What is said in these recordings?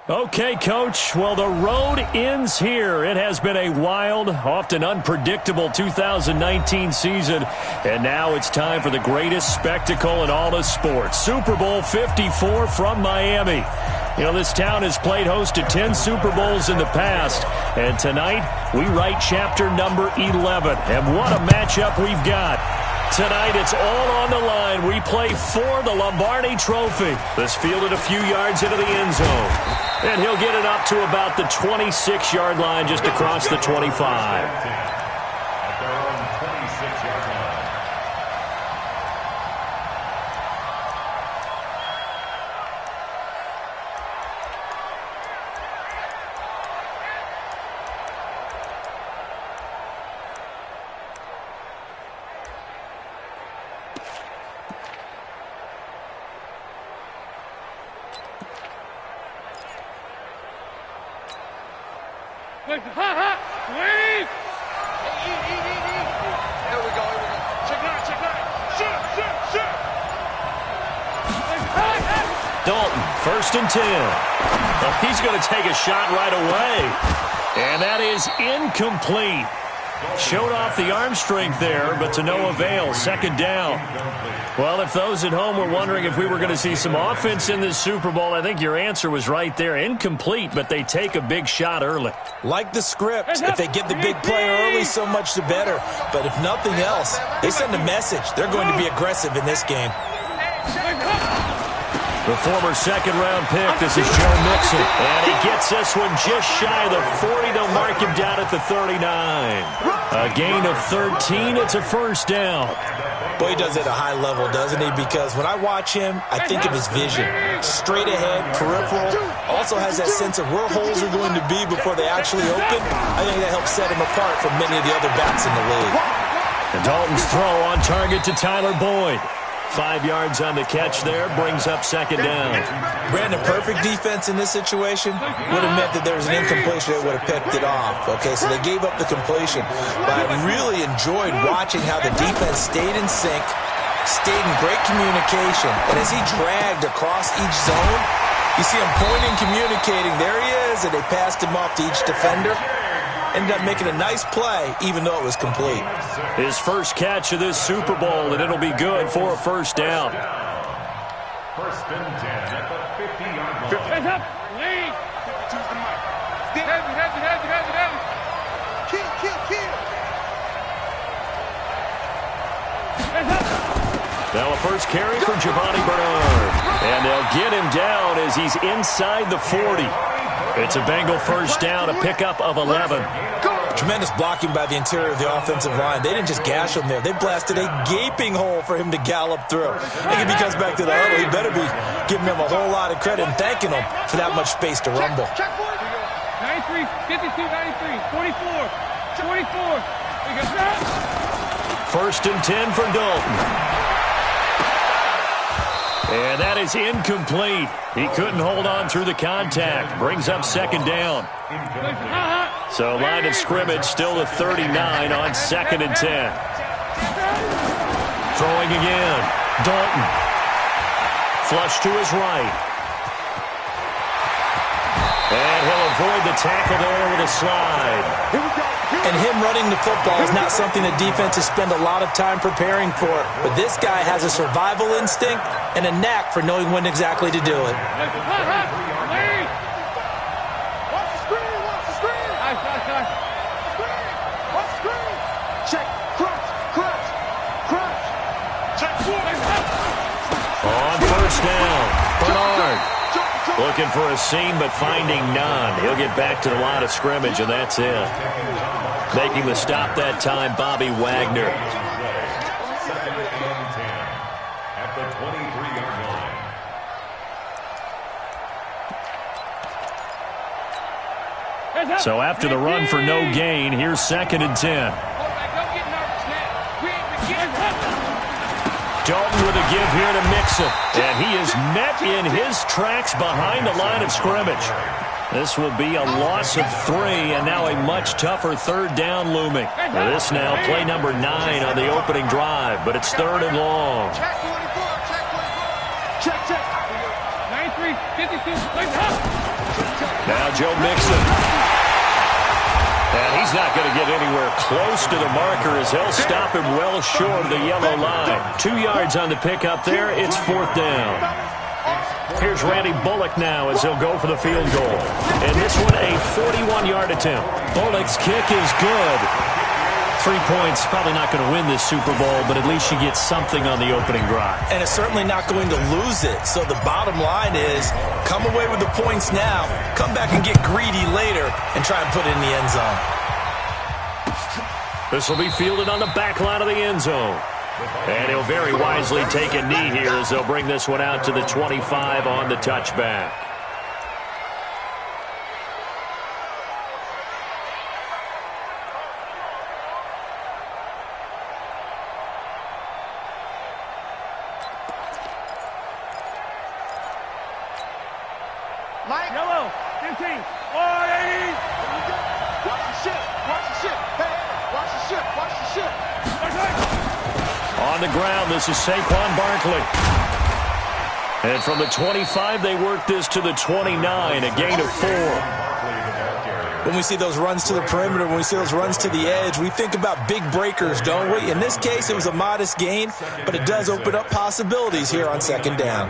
Okay, Coach. Well, the road ends here. It has been a wild, often unpredictable 2019 season. And now it's time for the greatest spectacle in all of sports. Super Bowl 54 from Miami. You know, this town has played host to 10 Super Bowls in the past. And tonight, we write chapter number 11. And what a matchup we've got. Tonight, it's all on the line. We play for the Lombardi Trophy. This fielded a few yards into the end zone. And he'll get it up to about the 26-yard line, just across the 25. Dalton, 1st and 10. Well, he's going to take a shot right away. And that is incomplete. Showed off the arm strength there, but to no avail. 2nd down. Well, if those at home were wondering if we were going to see some offense in this Super Bowl, I think your answer was right there. Incomplete, but they take a big shot early. Like the script, if they get the big play early, so much the better. But if nothing else, they send a message. They're going to be aggressive in this game. The former 2nd-round pick, this is Joe Mixon. And he gets this one just shy of the 40. They'll mark him down at the 39. A gain of 13. It's a 1st down. Boy, he does it at a high level, doesn't he? Because when I watch him, I think of his vision. Straight ahead, peripheral. Also has that sense of where holes are going to be before they actually open. I think that helps set him apart from many of the other backs in the league. And Dalton's throw on target to Tyler Boyd. 5 yards on the catch there, brings up 2nd down. Brandon, perfect defense in this situation would have meant that there was an incompletion that would have picked it off. Okay, so they gave up the completion. But I really enjoyed watching how the defense stayed in sync, stayed in great communication. And as he dragged across each zone, you see him pointing, communicating. There he is, and they passed him off to each defender. Ended up making a nice play, even though it was complete. His first catch of this Super Bowl, and it'll be good for a 1st down. 1st and 10 at the 50-yard line. Hands up, lead. Choose the mic. Heavy. Kill. Hands up. Now a first carry for Giovanni Bernard. And they'll get him down as he's inside the 40. It's a Bengal 1st down, a pickup of 11. Tremendous blocking by the interior of the offensive line. They didn't just gash him there. They blasted a gaping hole for him to gallop through. I think if he comes back to the huddle, he better be giving him a whole lot of credit and thanking him for that much space to rumble. 93, 52, 93, 44, 24. 1st and 10 for Dalton. And that is incomplete. He couldn't hold on through the contact. Brings up 2nd down. So line of scrimmage still the 39 on 2nd and 10. Throwing again. Dalton. Flush to his right. And he'll avoid the tackle there with a slide. And him running the football is not something that defenses spend a lot of time preparing for. But this guy has a survival instinct and a knack for knowing when exactly to do it. On 1st down, Bernard looking for a seam but finding none. He'll get back to the line of scrimmage, and that's it. Making the stop that time, Bobby Wagner. At the 23-yard line. So after the run for no gain, here's 2nd and 10. Dalton with a give here to Mixon. And he is met in his tracks behind the line of scrimmage. This will be a loss of 3, and now a much tougher 3rd down looming. This now play number 9 on the opening drive, but it's 3rd and long. Check. 93, 52, Now Joe Mixon. And he's not going to get anywhere close to the marker as they'll stop him well short of the yellow line. 2 yards on the pickup there. It's 4th down. Here's Randy Bullock now as he'll go for the field goal. And this one a 41-yard attempt. Bullock's kick is good. 3 points, probably not going to win this Super Bowl, but at least you get something on the opening drive. And it's certainly not going to lose it. So the bottom line is, come away with the points now, come back and get greedy later, and try and put it in the end zone. This will be fielded on the back line of the end zone. And he'll very wisely take a knee here as they'll bring this one out to the 25 on the touchback. Yellow, 15, 180. Watch the ship, watch the ship. Hey, watch the ship, watch the ship. On the ground, this is Saquon Barkley. And from the 25, they work this to the 29, a gain of 4. When we see those runs to the perimeter, when we see those runs to the edge, we think about big breakers, don't we? In this case, it was a modest gain, but it does open up possibilities here on 2nd down.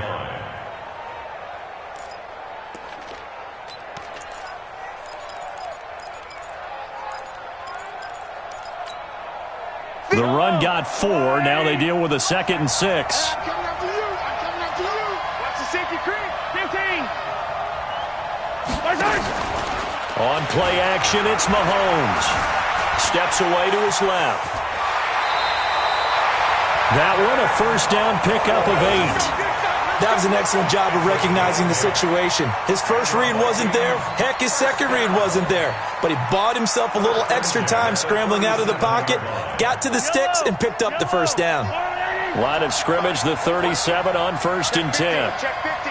The run got 4. Now they deal with a 2nd and 6. I'm coming after you. I'm coming after you. Watch the safety creep. 15. On play action, it's Mahomes. Steps away to his left. That one a 1st down pickup of 8. That was an excellent job of recognizing the situation. His first read wasn't there. Heck, his second read wasn't there. But he bought himself a little extra time scrambling out of the pocket, got to the sticks, and picked up the 1st down. Line of scrimmage, the 37 on 1st and 10. Check 50.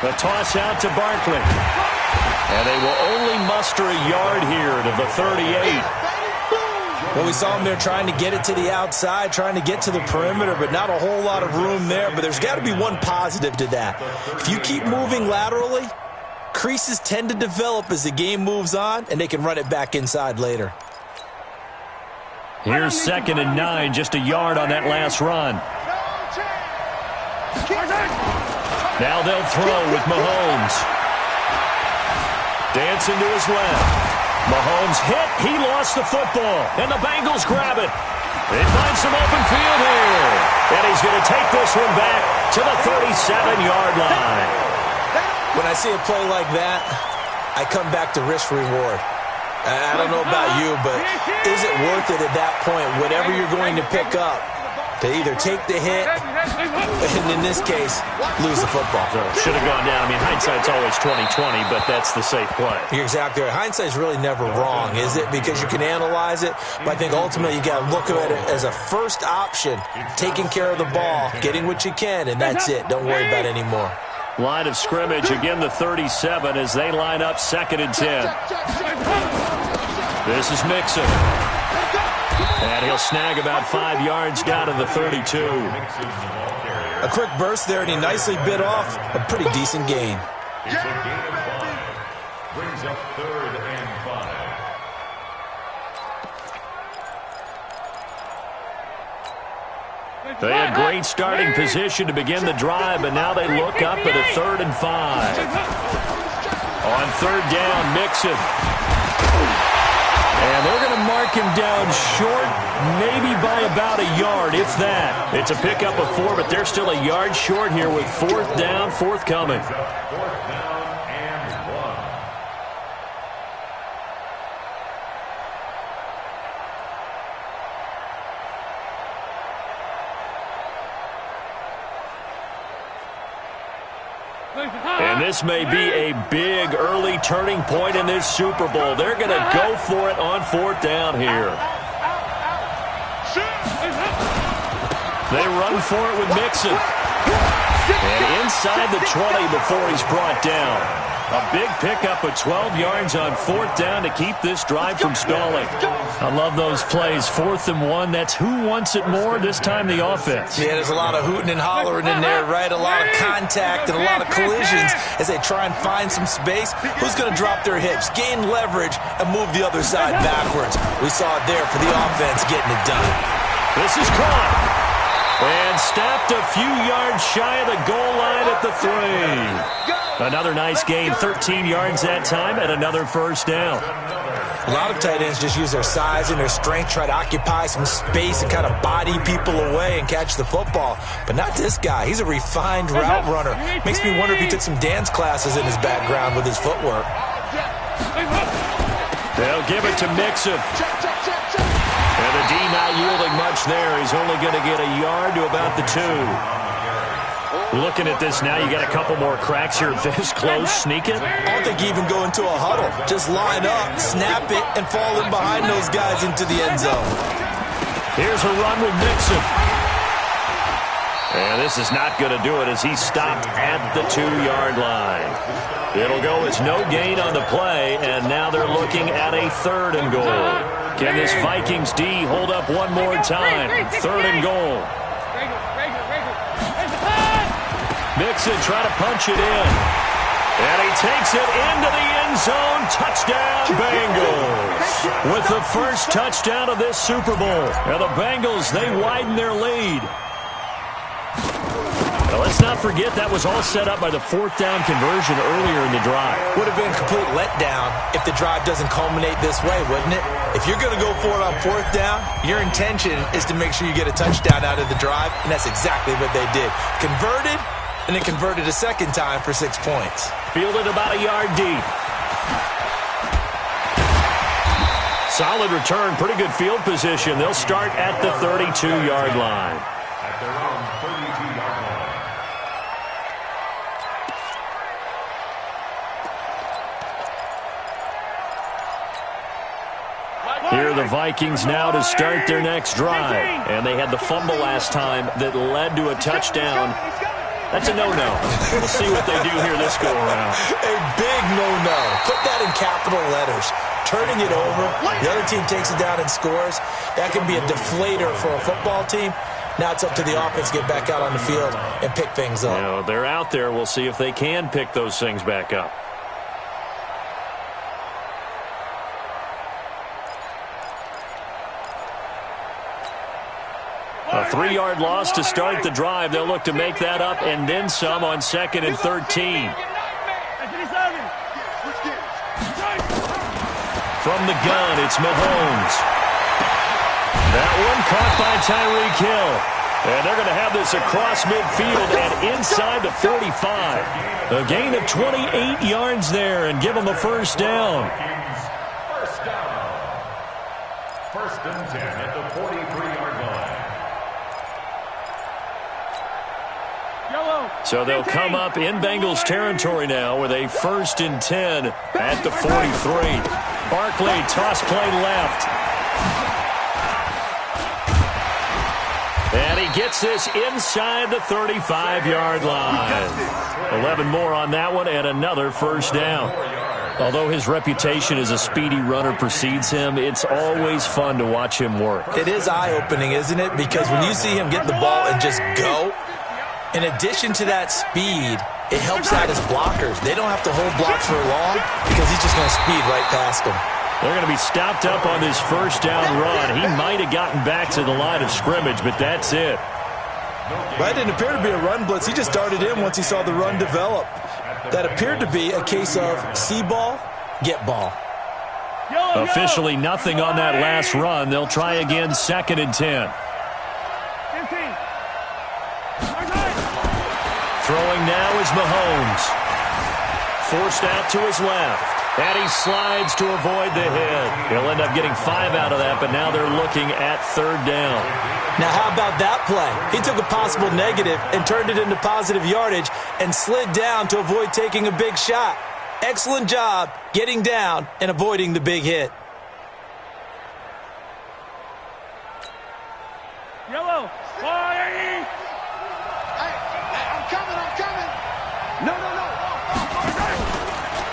The toss out to Barkley. And they will only muster a yard here to the 38. Well, we saw him there trying to get it to the outside, trying to get to the perimeter, but not a whole lot of room there. But there's got to be one positive to that. If you keep moving laterally, creases tend to develop as the game moves on, and they can run it back inside later. Here's 2nd and 9, just a yard on that last run. Now they'll throw with Mahomes. Dancing to his left. Mahomes hit. He lost the football. And the Bengals grab it. They find some open field here. And he's going to take this one back to the 37-yard line. When I see a play like that, I come back to risk reward. I don't know about you, but is it worth it at that point, whatever you're going to pick up, to either take the hit, and in this case, lose the football? Should have gone down. I mean, hindsight's always 20/20, but that's the safe play. You're exactly right. Hindsight's really never wrong, is it? Because you can analyze it, but I think ultimately you got to look at it as a first option, taking care of the ball, getting what you can, and that's it. Don't worry about it anymore. Line of scrimmage, again the 37 as they line up 2nd and 10. This is Mixon. And he'll snag about 5 yards down to the 32. A quick burst there, and he nicely bit off a pretty decent gain. It's a gain of 5. Brings up 3rd and 5. They had great starting position to begin the drive, but now they look up at a 3rd and 5. On 3rd down, Mixon. And they're going to mark him down short, maybe by about a yard, if that. It's a pickup of 4, but they're still a yard short here with 4th down, forthcoming. 4th down and 1. And this may be a big early turning point in this Super Bowl. They're going to go for it on 4th down here. They run for it with Mixon. And inside the 20 before he's brought down. A big pickup of 12 yards on 4th down to keep this drive from stalling. I love those plays. 4th and 1. That's who wants it more, this time the offense. Yeah, there's a lot of hooting and hollering in there, right? A lot of contact and a lot of collisions as they try and find some space. Who's going to drop their hips, gain leverage, and move the other side backwards? We saw it there for the offense getting it done. This is caught. And stopped a few yards shy of the goal line at the 3. Another nice gain, 13 yards that time, and another first down. A lot of tight ends just use their size and their strength, try to occupy some space and kind of body people away and catch the football. But not this guy. He's a refined route runner. Makes me wonder if he took some dance classes in his background with his footwork. They'll give it to Mixon. And the D not yielding much there. He's only going to get a yard to about the 2. Looking at this now, you got a couple more cracks here this close. Sneak it. I don't think you even go into a huddle. Just line up, snap it, and fall in behind those guys into the end zone. Here's a run with Mixon. And this is not going to do it as he stopped at the 2-yard line. It'll go as no gain on the play, and now they're looking at a 3rd and goal. Can this Vikings D hold up one more time? 3rd and goal. Mixon trying to punch it in. And he takes it into the end zone. Touchdown, Bengals. With the first touchdown of this Super Bowl. And the Bengals, they widen their lead. Now, let's not forget that was all set up by the 4th down conversion earlier in the drive. Would have been a complete letdown if the drive doesn't culminate this way, wouldn't it? If you're going to go for it on 4th down, your intention is to make sure you get a touchdown out of the drive, and that's exactly what they did. Converted, and then converted a second time for 6 points. Fielded about a yard deep. Solid return, pretty good field position. They'll start at the 32-yard line. At their own 32-yard line. Here are the Vikings now to start their next drive. And they had the fumble last time that led to a touchdown. That's a no-no. We'll see what they do here this go-around. A big no-no. Put that in capital letters. Turning it over, the other team takes it down and scores. That can be a deflator for a football team. Now it's up to the offense to get back out on the field and pick things up. You know, they're out there. We'll see if they can pick those things back up. A 3-yard loss to start the drive. They'll look to make that up and then some on 2nd and 13. From the gun, it's Mahomes. That one caught by Tyreek Hill. And they're going to have this across midfield and inside the 45. A gain of 28 yards there and give them a first down. First down. 1st and 10 at the 43-yard line. So they'll come up in Bengals territory now with a 1st and 10 at the 43. Barkley, toss play left. And he gets this inside the 35-yard line. 11 more on that one and another first down. Although his reputation as a speedy runner precedes him, it's always fun to watch him work. It is eye-opening, isn't it? Because when you see him get the ball and just go, in addition to that speed, it helps out his blockers. They don't have to hold blocks for long because he's just going to speed right past them. They're going to be stopped up on this first down run. He might have gotten back to the line of scrimmage, but that's it. That didn't appear to be a run blitz. He just darted in once he saw the run develop. That appeared to be a case of see ball, get ball. Officially nothing on that last run. They'll try again 2nd and 10. Throwing now is Mahomes. Forced out to his left. And he slides to avoid the hit. He'll end up getting 5 out of that, but now they're looking at 3rd down. Now how about that play? He took a possible negative and turned it into positive yardage and slid down to avoid taking a big shot. Excellent job getting down and avoiding the big hit. Yellow. Hey, I'm coming. No.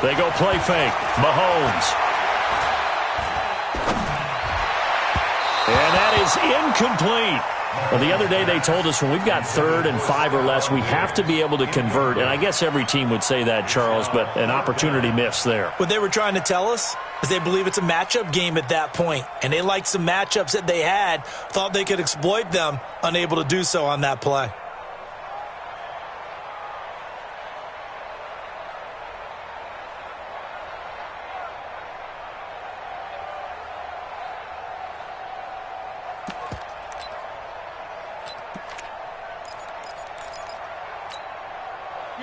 They go play fake. Mahomes. And that is incomplete. Well, the other day they told us when we've got 3rd and 5 or less, we have to be able to convert. And I guess every team would say that, Charles, but an opportunity missed there. What they were trying to tell us is they believe it's a matchup game at that point. And they liked some matchups that they had, thought they could exploit them, unable to do so on that play.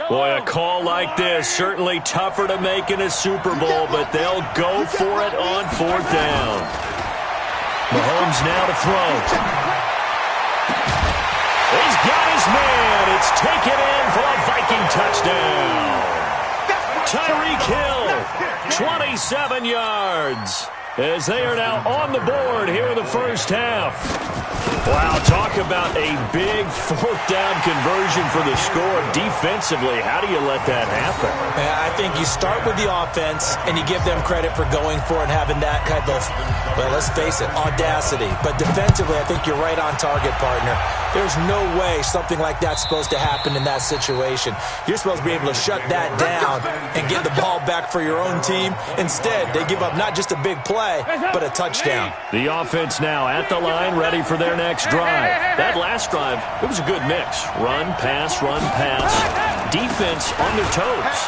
Boy, a call like this, certainly tougher to make in a Super Bowl, but they'll go for it on 4th down. Mahomes now to throw. He's got his man. It's taken in for a Viking touchdown. Tyreek Hill, 27 yards, as they are now on the board here in the first half. Wow, talk about a big 4th down conversion for the score. Defensively, how do you let that happen? I think you start with the offense, and you give them credit for going for it and having that kind of, well, let's face it, audacity. But defensively, I think you're right on target, partner. There's no way something like that's supposed to happen in that situation. You're supposed to be able to shut that down and get the ball back for your own team. Instead, they give up not just a big play, but a touchdown. The offense now at the line, ready for their next drive. That last drive, it was a good mix. Run, pass, defense on their toes.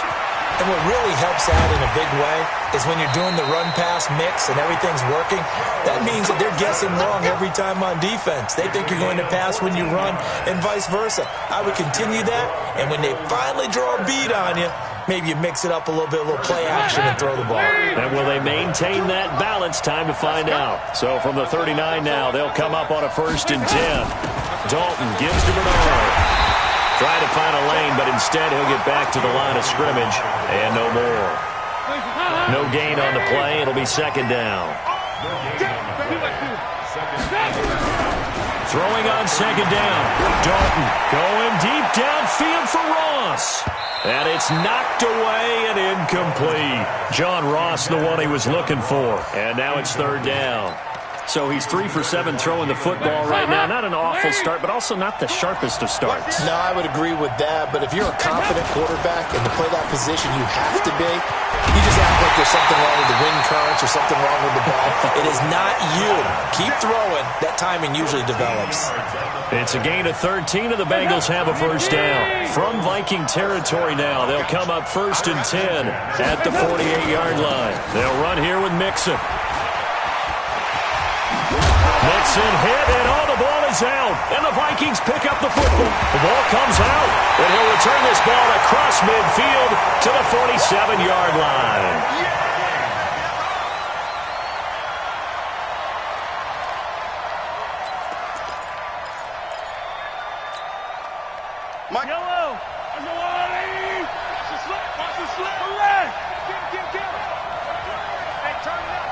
And what really helps out in a big way is when you're doing the run-pass mix and everything's working, that means that they're guessing wrong every time on defense. They think you're going to pass when you run and vice versa. I would continue that, and when they finally draw a bead on you, maybe you mix it up a little bit, a little play action and throw the ball. And will they maintain that balance? Time to find out. So from the 39 now, they'll come up on a 1st and 10. Dalton gives to Bernard. Try to find a lane, but instead he'll get back to the line of scrimmage, and no more. No gain on the play. It'll be 2nd down. Throwing on 2nd down. Dalton going deep downfield for Ross. And it's knocked away and incomplete. John Ross, the one he was looking for. And now it's 3rd down. So he's 3 for 7 throwing the football right now. Not an awful start, but also not the sharpest of starts. No, I would agree with that. But if you're a confident quarterback and to play that position you have to be, you just act like there's something wrong with the wind currents or something wrong with the ball. It is not you. Keep throwing. That timing usually develops. It's a gain of 13, and the Bengals have a 1st down. From Viking territory now, they'll come up 1st and 10 at the 48-yard line. They'll run here with Mixon. Mixon hit, and the ball is out. And the Vikings pick up the football. The ball comes out, and he'll return this ball across midfield to the 47-yard line. Yellow. Watch the slip. Watch the slip. Hooray. Get. Hey, turn it up.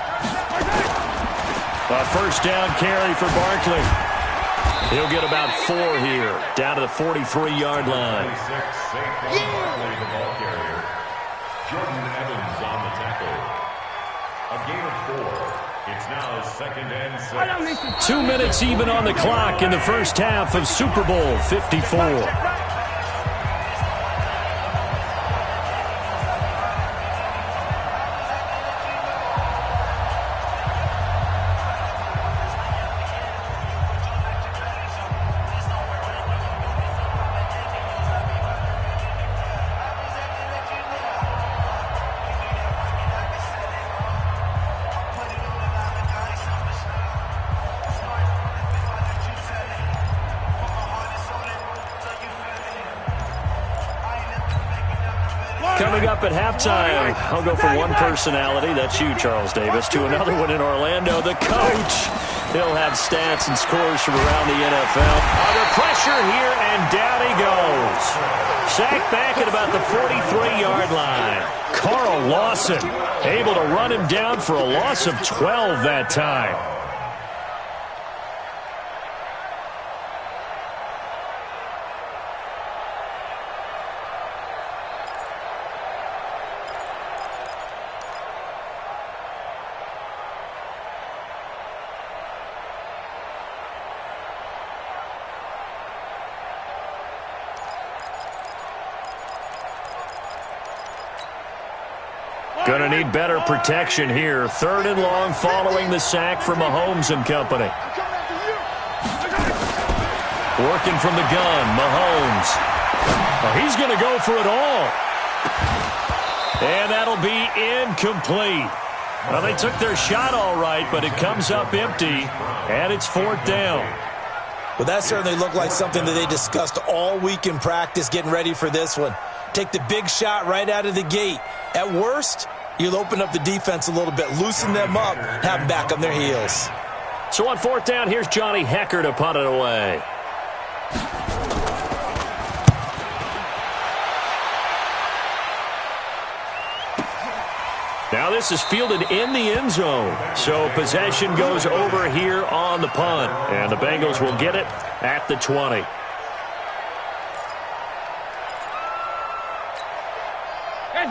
A 1st down carry for Barkley. He'll get about 4 here, down to the 43-yard line. Barkley, the ball carrier. Jordan Evans on the tackle. A gain of 4. It's now 2nd and 6. 2 minutes even on the clock in the first half of Super Bowl 54. Coming up at halftime, I'll go from one personality, that's you, Charles Davis, to another one in Orlando, the coach. He'll have stats and scores from around the NFL. Under pressure here, and down he goes. Sacked back at about the 43-yard line. Carl Lawson able to run him down for a loss of 12 that time. Gonna need better protection here. 3rd and long following the sack from Mahomes and company. Working from the gun, Mahomes. Oh, he's going to go for it all. And that'll be incomplete. Well, they took their shot all right, but it comes up empty, and it's 4th down. Well, that certainly looked like something that they discussed all week in practice getting ready for this one. Take the big shot right out of the gate. At worst, you'll open up the defense a little bit, loosen them up, have them back on their heels. So on 4th down, here's Johnny Hecker to punt it away. Now this is fielded in the end zone. So possession goes over here on the punt. And the Bengals will get it at the 20.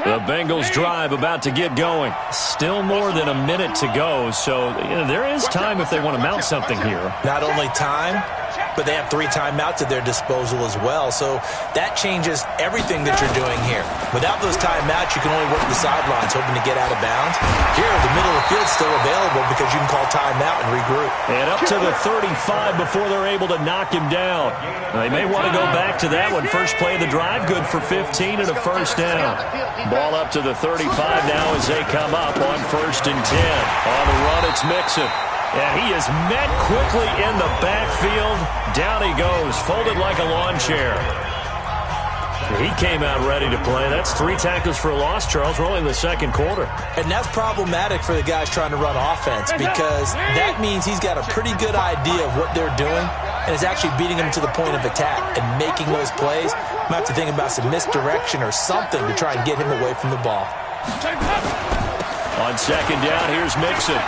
The Bengals drive about to get going. Still more than a minute to go, so there is time if they want to mount something here. Not only time, but they have 3 timeouts at their disposal as well, so that changes everything that you're doing here. Without those timeouts, you can only work the sidelines, hoping to get out of bounds. Here, the middle of the field's still available because you can call timeout and regroup. And up to the 35 before they're able to knock him down. They may want to go back to that one. First play of the drive, good for 15 and a 1st down. Ball up to the 35 now as they come up on 1st and 10. On the run, it's Mixon. And he is met quickly in the backfield. Down he goes, folded like a lawn chair. He came out ready to play. That's 3 tackles for a loss, Charles. We're only in the 2nd quarter. And that's problematic for the guys trying to run offense because that means he's got a pretty good idea of what they're doing and is actually beating them to the point of attack and making those plays. Might have to think about some misdirection or something to try and get him away from the ball. On 2nd down, here's Mixon.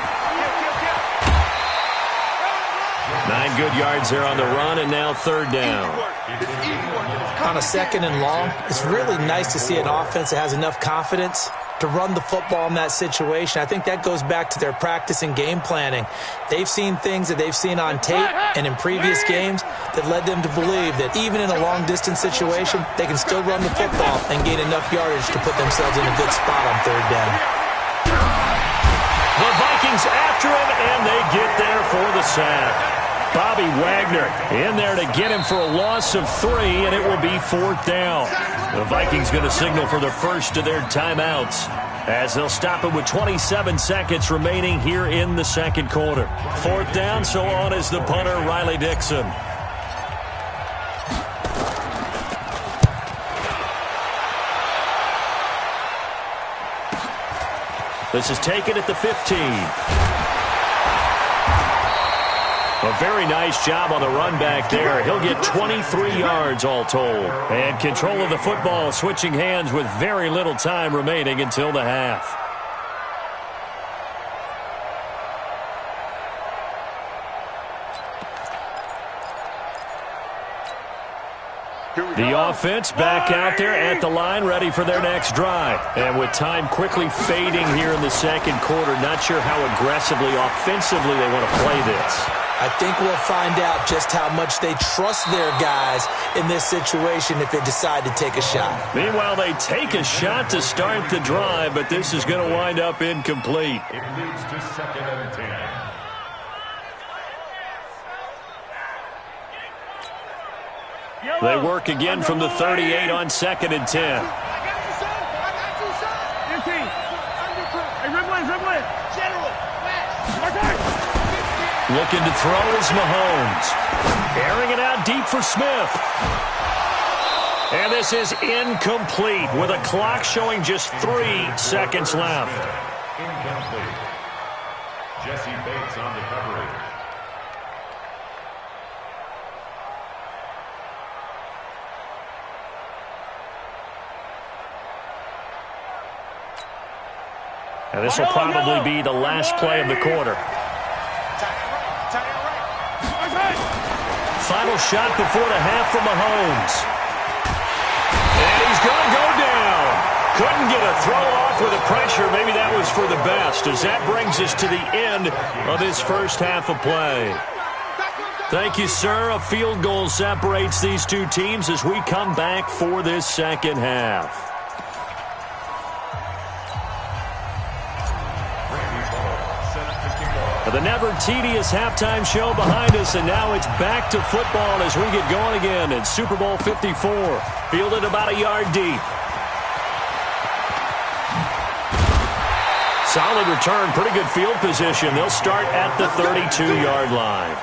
9 good yards there on the run, and now 3rd down. On a 2nd and long, it's really nice to see an offense that has enough confidence to run the football in that situation. I think that goes back to their practice and game planning. They've seen things that they've seen on tape and in previous games that led them to believe that even in a long-distance situation, they can still run the football and gain enough yardage to put themselves in a good spot on 3rd down. The Vikings after him, and they get there for the sack. Bobby Wagner in there to get him for a loss of 3, and it will be 4th down. The Vikings going to signal for the first of their timeouts as they'll stop it with 27 seconds remaining here in the 2nd quarter. 4th down, so on is the punter, Riley Dixon. This is taken at the 15. A very nice job on the run back there. He'll get 23 yards all told. And control of the football, switching hands with very little time remaining until the half. The offense back out there at the line, ready for their next drive. And with time quickly fading here in the 2nd quarter, not sure how aggressively, offensively they want to play this. I think we'll find out just how much they trust their guys in this situation if they decide to take a shot. Meanwhile, they take a shot to start the drive, but this is going to wind up incomplete. It leads to 2nd and 10. They work again from the 38 on 2nd and 10. Looking to throw is Mahomes. Airing it out deep for Smith. And this is incomplete with a clock showing just 3 seconds left. Incomplete. Jesse Bates on the coverage. And this will probably be the last play of the quarter. Final shot before the half from Mahomes. And he's going to go down. Couldn't get a throw off with the pressure. Maybe that was for the best, as that brings us to the end of this first half of play. Thank you, sir. A field goal separates these two teams as we come back for this second half. The never tedious halftime show behind us, and now it's back to football as we get going again in Super Bowl 54. Fielded about a yard deep. Solid return, pretty good field position. They'll start at the 32-yard line.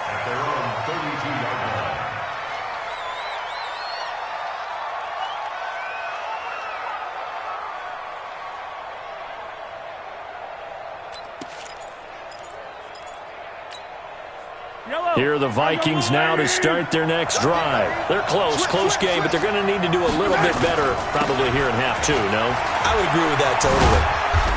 Here are the Vikings now to start their next drive. They're close game, but they're going to need to do a little bit better probably here in half two, no? I would agree with that totally.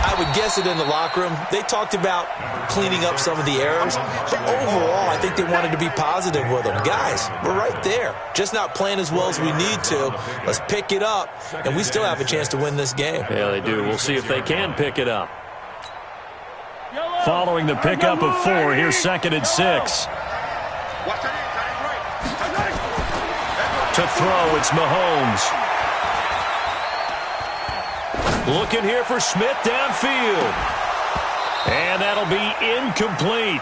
I would guess it in the locker room. They talked about cleaning up some of the errors, but overall, I think they wanted to be positive with them. Guys, we're right there. Just not playing as well as we need to. Let's pick it up, and we still have a chance to win this game. Yeah, they do. We'll see if they can pick it up. Following the pickup of 4, here's 2nd and 6. To throw, it's Mahomes. Looking here for Smith downfield. And that'll be incomplete.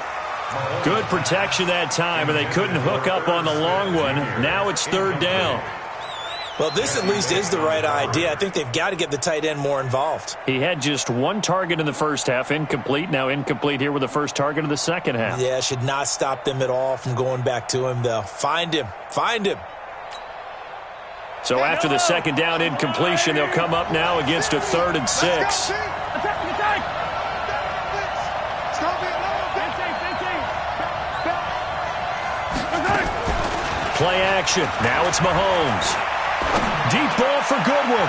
Good protection that time, and they couldn't hook up on the long one. Now it's 3rd down. Well, this at least is the right idea. I think they've got to get the tight end more involved. He had just 1 target in the first half, incomplete. Now incomplete here with the first target of the second half. Yeah, should not stop them at all from going back to him. They'll find him. So after the 2nd down incompletion, they'll come up now against a 3rd and 6. Play action. Now it's Mahomes. Deep ball for Goodwin.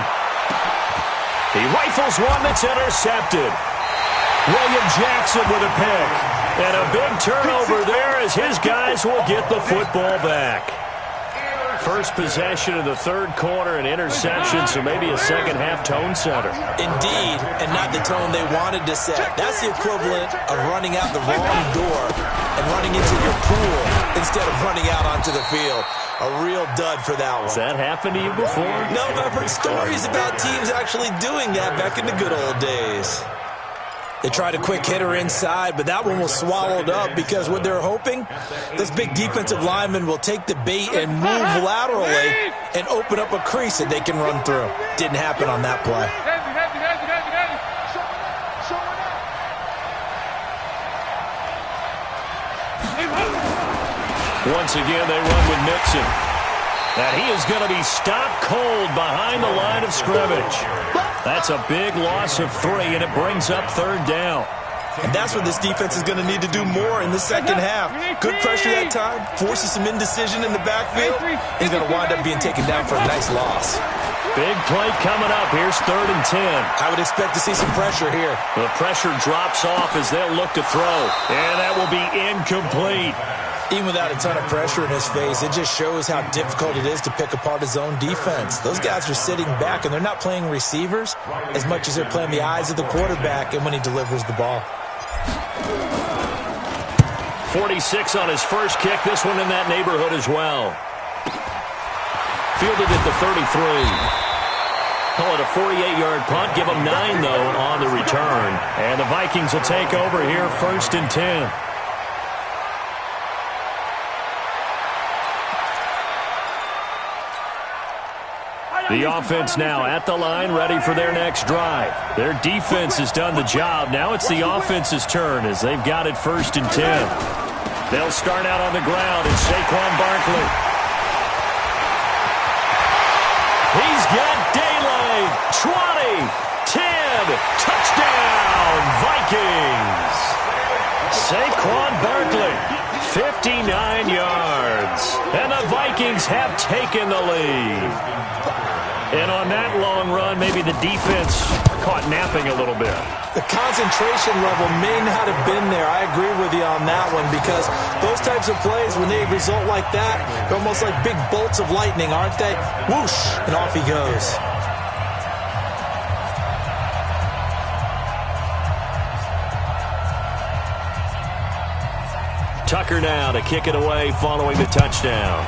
He rifles one that's intercepted. William Jackson with a pick. And a big turnover there as his guys will get the football back. First possession of the 3rd quarter, an interception, so maybe a second half tone setter. Indeed, and not the tone they wanted to set. That's the equivalent of running out the wrong door and running into your pool instead of running out onto the field. A real dud for that one. Has that happened to you before? No, but I've heard stories about teams actually doing that back in the good old days. They tried a quick hitter inside, but that one was swallowed up because what they're hoping, this big defensive lineman will take the bait and move laterally and open up a crease that they can run through. Didn't happen on that play. Once again, they run with Mixon. And he is going to be stopped cold behind the line of scrimmage. That's a big loss of 3, and it brings up 3rd down. And that's what this defense is going to need to do more in the second half. Good pressure that time, forces some indecision in the backfield. He's going to wind up being taken down for a nice loss. Big play coming up. Here's 3rd and 10. I would expect to see some pressure here. The pressure drops off as they'll look to throw. And that will be incomplete. Even without a ton of pressure in his face, it just shows how difficult it is to pick apart his own defense. Those guys are sitting back, and they're not playing receivers as much as they're playing the eyes of the quarterback and when he delivers the ball. 46 on his first kick. This one in that neighborhood as well. Fielded at the 33. Call it a 48-yard punt. Give them 9, though, on the return. And the Vikings will take over here 1st and 10. The offense now at the line, ready for their next drive. Their defense has done the job. Now it's the offense's turn as they've got it 1st and 10. They'll start out on the ground, and Saquon Barkley. He's got daylight. 20, 10, touchdown, Vikings. Saquon Barkley, 59 yards. And the Vikings have taken the lead. And on that long run, maybe the defense caught napping a little bit. The concentration level may not have been there. I agree with you on that one because those types of plays, when they result like that, they're almost like big bolts of lightning, aren't they? Whoosh, and off he goes. Tucker now to kick it away following the touchdown.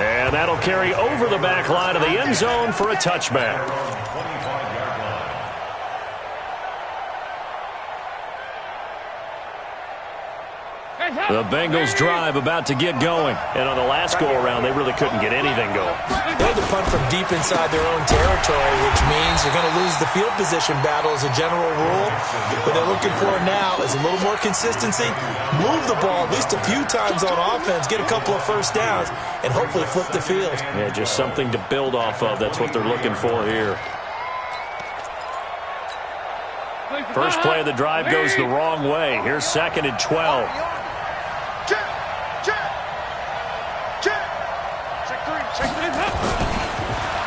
And that'll carry over the back line of the end zone for a touchback. The Bengals drive about to get going. And on the last go-around, they really couldn't get anything going. They had to punt from deep inside their own territory, which means you're going to lose the field position battle as a general rule. What they're looking for now is a little more consistency, move the ball at least a few times on offense, get a couple of first downs, and hopefully flip the field. Yeah, just something to build off of. That's what they're looking for here. First play of the drive goes the wrong way. Here's 2nd and 12.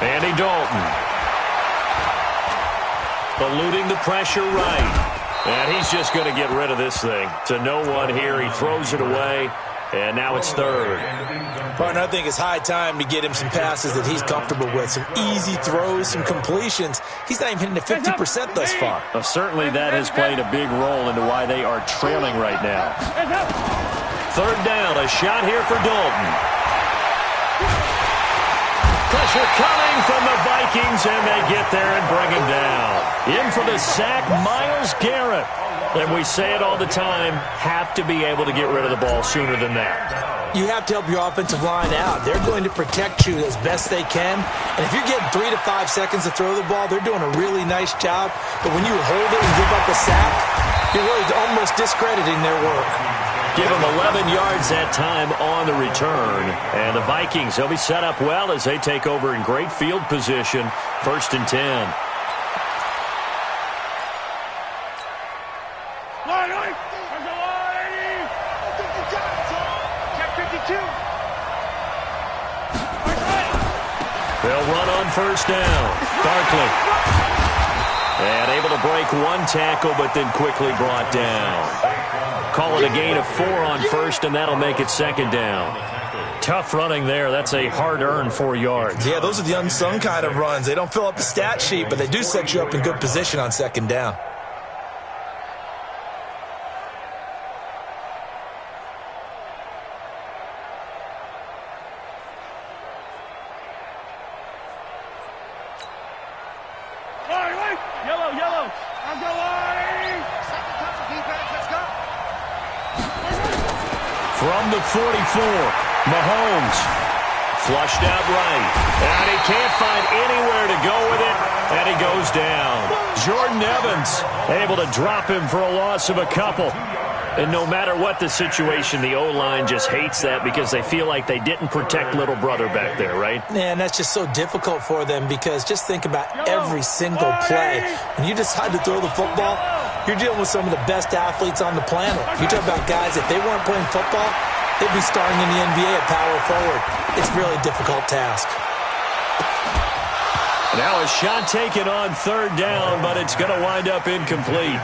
Andy Dalton. Eluding the pressure right. And he's just going to get rid of this thing. To no one here. He throws it away. And now it's 3rd. Partner, I think it's high time to get him some passes that he's comfortable with. Some easy throws, some completions. He's not even hitting the 50% thus far. Well, certainly that has played a big role into why they are trailing right now. 3rd down, a shot here for Dalton. Pressure coming from the Vikings, and they get there and bring him down. In for the sack, Myles Garrett. And we say it all the time, have to be able to get rid of the ball sooner than that. You have to help your offensive line out. They're going to protect you as best they can. And if you're getting 3 to 5 seconds to throw the ball, they're doing a really nice job. But when you hold it and give up a sack, you're really almost discrediting their work. Give them 11 yards that time on the return. And the Vikings, they'll be set up well as they take over in great field position. 1st and 10. They'll run on 1st down. Barkley. And able to break one tackle, but then quickly brought down. Call it a gain of 4 on 1st, and that'll make it 2nd down. Tough running there. That's a hard-earned 4 yards. Yeah, those are the unsung kind of runs. They don't fill up the stat sheet, but they do set you up in good position on 2nd down. From the 44, Mahomes flushed out right. And he can't find anywhere to go with it, and he goes down. Jordan Evans able to drop him for a loss of a couple. And no matter what the situation, the O-line just hates that because they feel like they didn't protect little brother back there, right? Man, that's just so difficult for them because just think about every single play. When you decide to throw the football, you're dealing with some of the best athletes on the planet. You talk about guys, if they weren't playing football, they'd be starting in the NBA at power forward. It's a really difficult task. Now a shot taken on 3rd down, but it's going to wind up incomplete.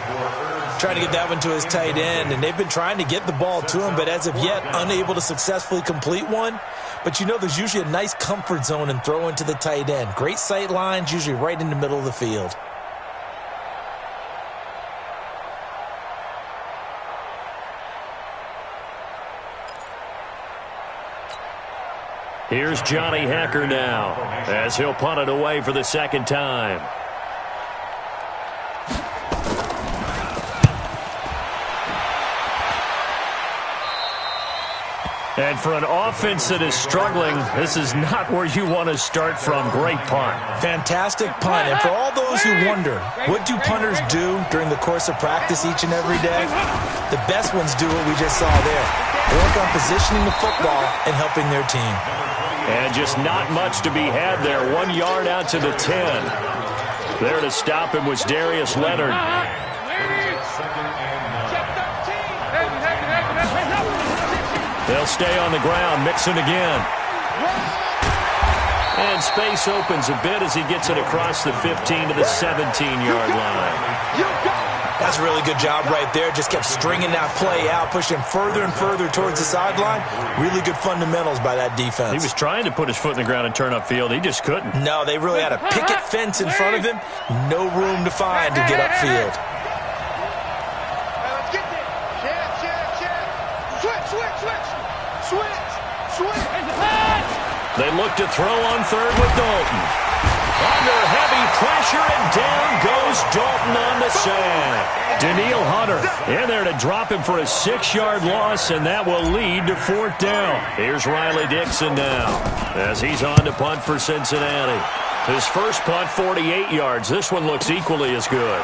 Trying to get that one to his tight end, and they've been trying to get the ball to him, but as of yet, unable to successfully complete one. But you know there's usually a nice comfort zone in throwing to the tight end. Great sight lines, usually right in the middle of the field. Here's Johnny Hacker now as he'll punt it away for the 2nd time. And for an offense that is struggling, this is not where you want to start from. Great punt. Fantastic punt. And for all those who wonder, what do punters do during the course of practice each and every day? The best ones do what we just saw there. Work on positioning the football and helping their team. And just not much to be had there. 1 yard out to the 10. There to stop him was Darius Leonard. They'll stay on the ground. Mixon again. And space opens a bit as he gets it across the 15 to the 17-yard line. That's a really good job right there. Just kept stringing that play out, pushing further and further towards the sideline. Really good fundamentals by that defense. He was trying to put his foot in the ground and turn upfield. He just couldn't. No, they really had a picket fence in front of him. No room to find to get upfield. They look to throw on 3rd with Dalton. Under heavy pressure, and down goes Dalton on the sack. Danielle Hunter in there to drop him for a 6-yard loss, and that will lead to 4th down. Here's Riley Dixon now as he's on to punt for Cincinnati. His first punt, 48 yards. This one looks equally as good.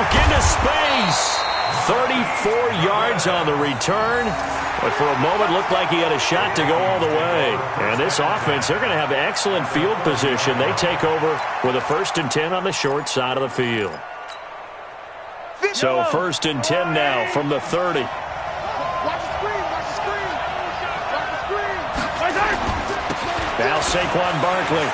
Into space. 34 yards on the return. But for a moment, looked like he had a shot to go all the way. And this offense, they're going to have excellent field position. They take over with a 1st and 10 on the short side of the field. So 1st and 10 now from the 30. Watch the screen. Watch the screen. Watch the screen. Now Saquon Barkley.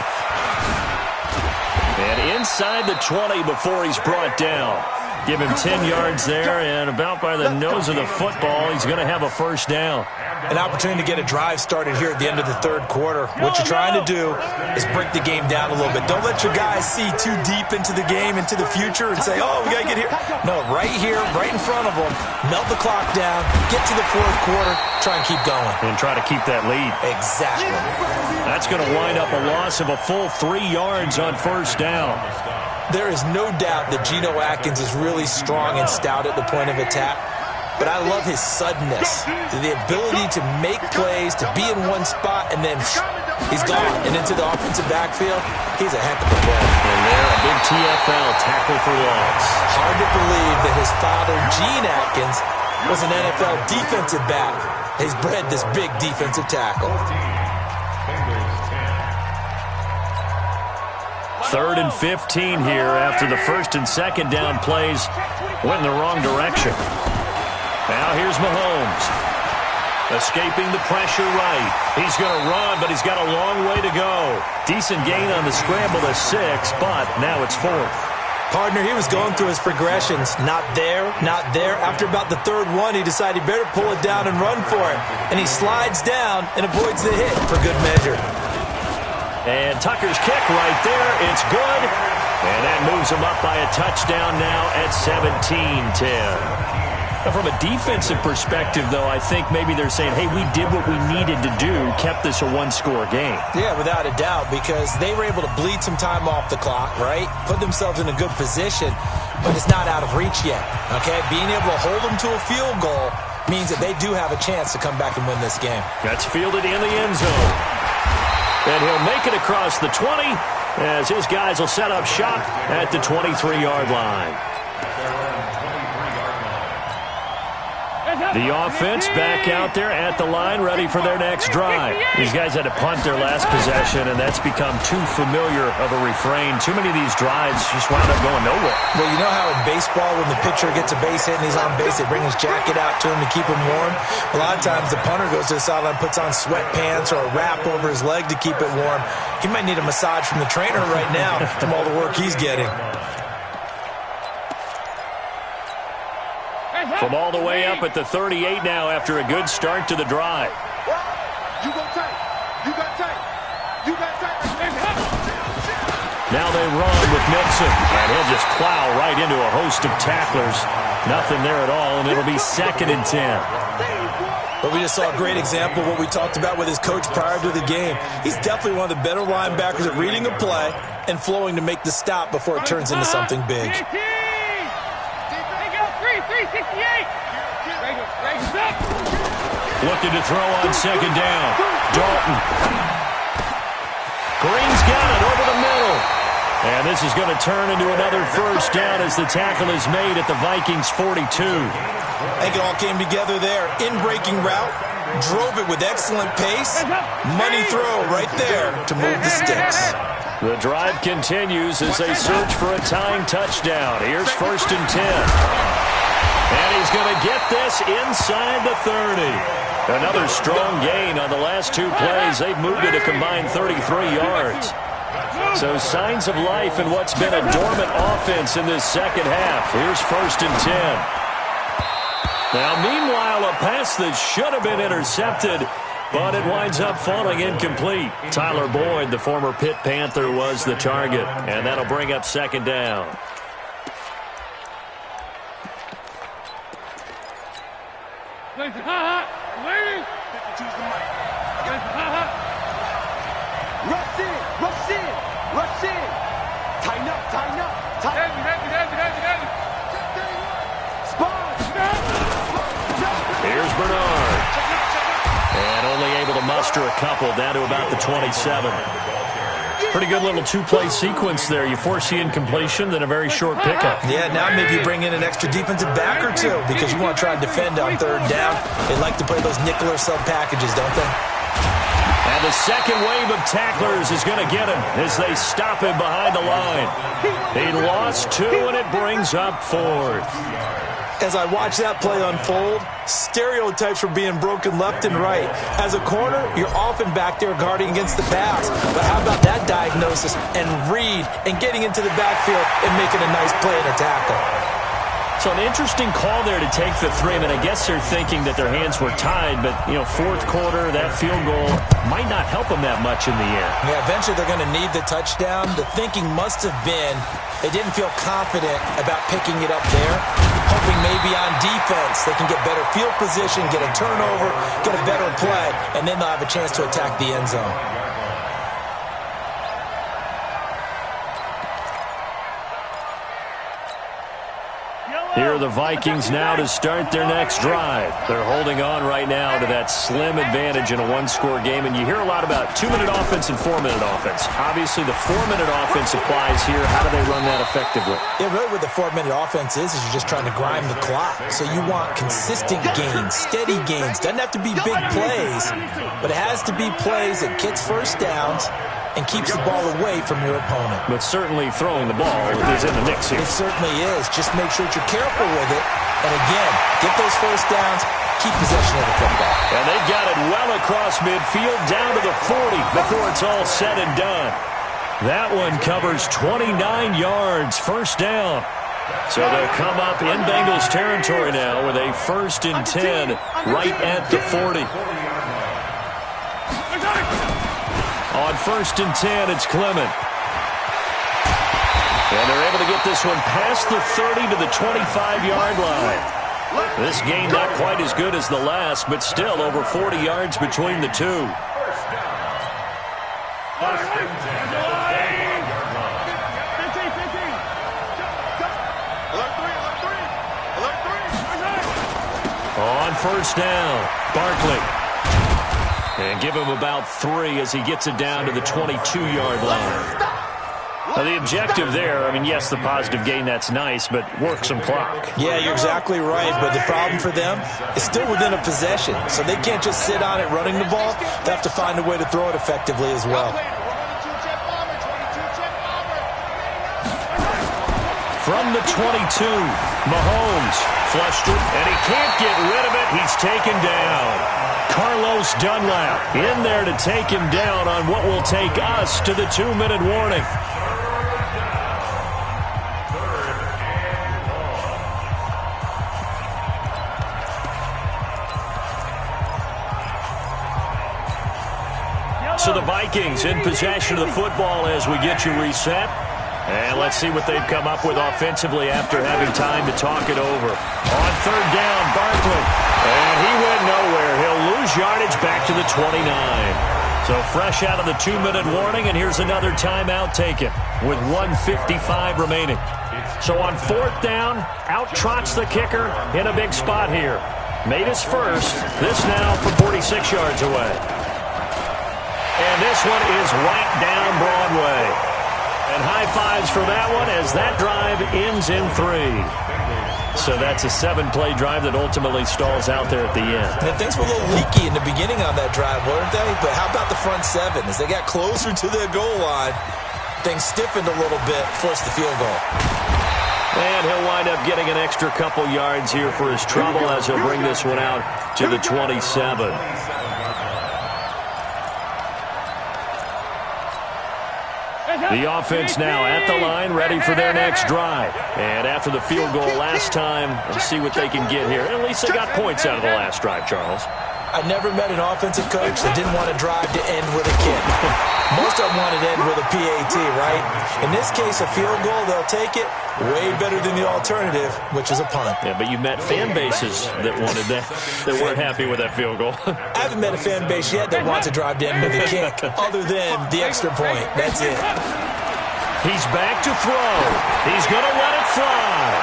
And inside the 20 before he's brought down. Give him 10 yards there, and about by the nose of the football, he's going to have a 1st down. An opportunity to get a drive started here at the end of the 3rd quarter. What you're trying to do is break the game down a little bit. Don't let your guys see too deep into the game, into the future, and say, oh, we got to get here. No, right here, right in front of them, melt the clock down, get to the 4th quarter, try and keep going. And try to keep that lead. Exactly. That's going to wind up a loss of a full 3 yards on 1st down. There is no doubt that Geno Atkins is really strong and stout at the point of attack. But I love his suddenness, the ability to make plays, to be in one spot, and then he's gone. And into the offensive backfield, he's a heck of a player. And there, a big TFL tackle for loss. Hard to believe that his father, Gene Atkins, was an NFL defensive back. He's bred this big defensive tackle. 3rd and 15 here after the 1st and 2nd down plays went in the wrong direction. Now here's Mahomes. Escaping the pressure right. He's going to run, but he's got a long way to go. Decent gain on the scramble to 6, but now it's 4th. Partner, he was going through his progressions. Not there, not there. After about the 3rd one, he decided he better pull it down and run for it. And he slides down and avoids the hit for good measure. And Tucker's kick right there. It's good. And that moves him up by a touchdown now at 17-10. Now from a defensive perspective, though, I think maybe they're saying, hey, we did what we needed to do, kept this a 1-score game. Yeah, without a doubt, because they were able to bleed some time off the clock, right? Put themselves in a good position, but it's not out of reach yet, okay? Being able to hold them to a field goal means that they do have a chance to come back and win this game. That's fielded in the end zone. And he'll make it across the 20 as his guys will set up shop at the 23-yard line. The offense back out there at the line, ready for their next drive. These guys had to punt their last possession, and that's become too familiar of a refrain. Too many of these drives just wound up going nowhere. Well, you know how in baseball, when the pitcher gets a base hit and he's on base, they bring his jacket out to him to keep him warm? A lot of times the punter goes to the sideline, puts on sweatpants or a wrap over his leg to keep it warm. He might need a massage from the trainer right now from all the work he's getting. From all the way up at the 38 now after a good start to the drive. You got tight. You got tight. You got tight. Now they run with Mixon, and he'll just plow right into a host of tacklers. Nothing there at all, and it'll be 2nd and 10. But we just saw a great example of what we talked about with his coach prior to the game. He's definitely one of the better linebackers at reading a play and flowing to make the stop before it turns into something big. 368. Looking to throw on 2nd down. Dalton. Green's got it over the middle. And this is going to turn into another 1st down as the tackle is made at the Vikings 42. I think it all came together there. In-breaking route. Drove it with excellent pace. Money throw right there to move the sticks. The drive continues as they search for a tying touchdown. Here's 1st and 10. And he's going to get this inside the 30. Another strong gain on the last 2 plays. They've moved it a combined 33 yards. So signs of life in what's been a dormant offense in this 2nd half. Here's 1st and 10. Now, meanwhile, a pass that should have been intercepted, but it winds up falling incomplete. Tyler Boyd, the former Pitt Panther, was the target, and that'll bring up 2nd down. Rush in, rush in, rush in. Tighten up, tighten up. Heavy. Spot. Here's Bernard. And only able to muster a couple down to about the 27. Pretty good little two-play sequence there. You force the incompletion, then a very short pickup. Yeah, now maybe you bring in an extra defensive back or two because you want to try and defend on third down. They like to play those nickel or sub packages, don't they? And the second wave of tacklers is going to get him as they stop him behind the line. He lost 2, and it brings up 4th. As I watch that play unfold, stereotypes were being broken left and right. As a corner, you're often back there guarding against the pass. But how about that diagnosis and read and getting into the backfield and making a nice play and a tackle? So an interesting call there to take the 3. I mean, I guess they're thinking that their hands were tied, but, you know, fourth quarter, that field goal might not help them that much in the end. Yeah, eventually they're going to need the touchdown. The thinking must have been they didn't feel confident about picking it up there, hoping maybe on defense they can get better field position, get a turnover, get a better play, and then they'll have a chance to attack the end zone. Here are the Vikings now to start their next drive. They're holding on right now to that slim advantage in a one-score game, and you hear a lot about 2-minute offense and 4-minute offense. Obviously, the 4-minute offense applies here. How do they run that effectively? Yeah, really what the 4-minute offense is you're just trying to grind the clock. So you want consistent gains, steady gains. Doesn't have to be big plays, but it has to be plays that gets first downs and keeps the ball away from your opponent. But certainly throwing the ball is in the mix here. It certainly is. Just make sure that you're careful with it. And again, get those first downs, keep possession of the football. And they've got it well across midfield, down to the 40 before it's all said and done. That one covers 29 yards, first down. So they'll come up in Bengals territory now with a 1st and 10 right at the 40. On 1st and 10, it's Clement. And they're able to get this one past the 30 to the 25-yard line. This game not quite as good as the last, but still over 40 yards between the two. On 1st down, Barkley. And give him about 3 as he gets it down to the 22-yard line. Now, the objective there, I mean, yes, the positive gain, that's nice, but work some clock. Yeah, you're exactly right, but the problem for them is still within a possession, so they can't just sit on it running the ball. They have to find a way to throw it effectively as well. From the 22, Mahomes flushed it, and he can't get rid of it. He's taken down. Carlos Dunlap in there to take him down on what will take us to the 2-minute warning. So the Vikings in possession of the football as we get you reset. And let's see what they've come up with offensively after having time to talk it over. On 3rd down, Barkley. And he went nowhere. He'll lose yardage back to the 29. So fresh out of the 2-minute warning, and here's another timeout taken with 1:55 remaining. So on 4th down, out trots the kicker in a big spot here. Made his first. This now from 46 yards away. And this one is right down Broadway. And high fives for that one as that drive ends in 3. So that's a 7-play drive that ultimately stalls out there at the end. And things were a little leaky in the beginning on that drive, weren't they? But how about the front 7? As they got closer to their goal line, things stiffened a little bit, forced the field goal. And he'll wind up getting an extra couple yards here for his trouble as he'll bring this one out to the 27. The offense now at the line, ready for their next drive. And after the field goal last time, let's see what they can get here. At least they got points out of the last drive, Charles. I never met an offensive coach that didn't want a drive to end with a kick. Most of them want it end with a PAT, right? In this case, a field goal, they'll take it. Way better than the alternative, which is a punt. Yeah, but you met fan bases that wanted that weren't happy with that field goal. I haven't met a fan base yet that wants to drive to end with a kick, other than the extra point. That's it. He's back to throw. He's going to let it fly.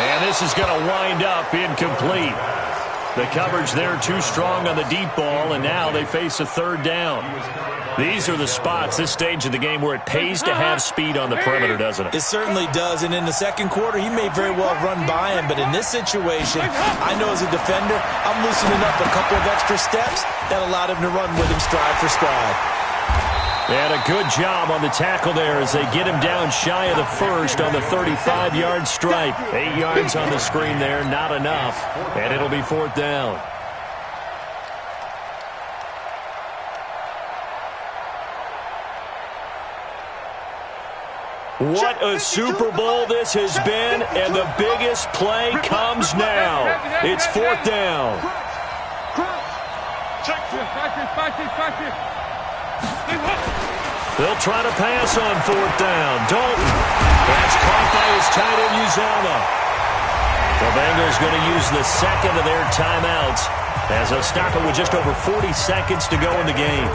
And this is going to wind up incomplete. The coverage there too strong on the deep ball, and now they face a third down. These are the spots, this stage of the game, where it pays to have speed on the perimeter, doesn't it? It certainly does, and in the second quarter, he may very well run by him, but in this situation, I know as a defender, I'm loosening up a couple of extra steps that allowed him to run with him stride for stride. And a good job on the tackle there as they get him down shy of the first on the 35-yard stripe. 8 yards on the screen there, not enough, and it'll be fourth down. What a Super Bowl this has been, and the biggest play comes now. It's fourth down. They'll try to pass on fourth down. Dalton. That's caught by his tight end, Uzama. The Bengals going to use the second of their timeouts as they'll stop it with just over 40 seconds to go in the game.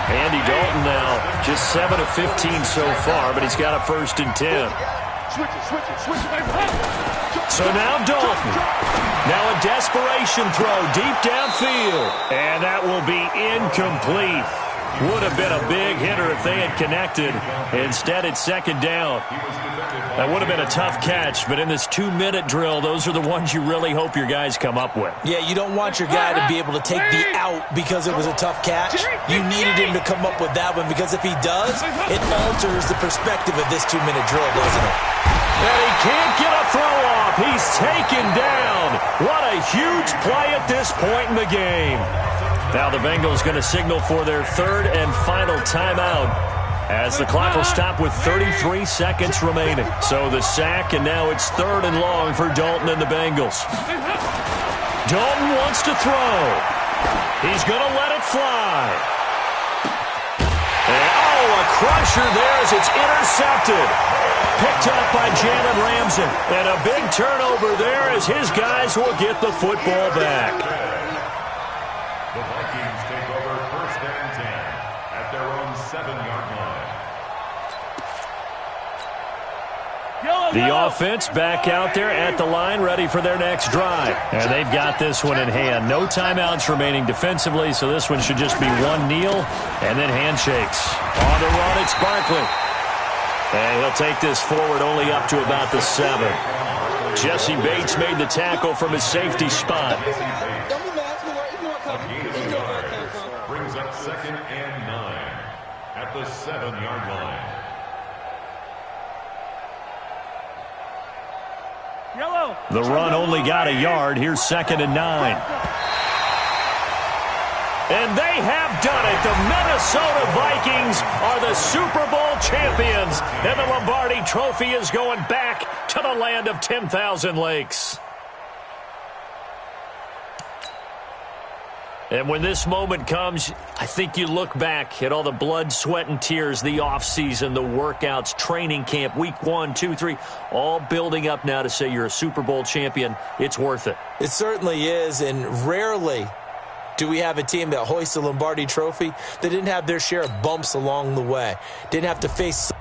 Andy Dalton now just 7 of 15 so far, but he's got a 1st and 10. So now Dalton. Now a desperation throw deep downfield. And that will be incomplete. Would have been a big hitter if they had connected. Instead, it's second down. That would have been a tough catch, but in this 2-minute drill, those are the ones you really hope your guys come up with. Yeah, you don't want your guy to be able to take the out because it was a tough catch. You needed him to come up with that one, because if he does, it alters the perspective of this 2-minute drill, doesn't it? And he can't get a throw off. He's taken down. What a huge play at this point in the game. Now the Bengals going to signal for their third and final timeout as the clock will stop with 33 seconds remaining. So the sack, and now it's third and long for Dalton and the Bengals. Dalton wants to throw. He's going to let it fly. And, a crusher there as it's intercepted. Picked up by Jalen Ramsey. And a big turnover there as his guys will get the football back. The Vikings take over 1st and 10 at their own 7-yard line. The offense back out there at the line, ready for their next drive. And they've got this one in hand. No timeouts remaining defensively, so this one should just be one kneel and then handshakes. On the run, it's Barkley. And he'll take this forward only up to about the 7. Jesse Bates made the tackle from his safety spot. Brings up 2nd and 9 at the 7-yard line. The run only got a yard. Here's 2nd and 9. And they have done it. The Minnesota Vikings are the Super Bowl champions. And the Lombardi Trophy is going back to the land of 10,000 lakes. And when this moment comes, I think you look back at all the blood, sweat, and tears, the offseason, the workouts, training camp, week 1, 2, 3, all building up now to say you're a Super Bowl champion. It's worth it. It certainly is, and rarely do we have a team that hoists the Lombardi Trophy that didn't have their share of bumps along the way, didn't have to face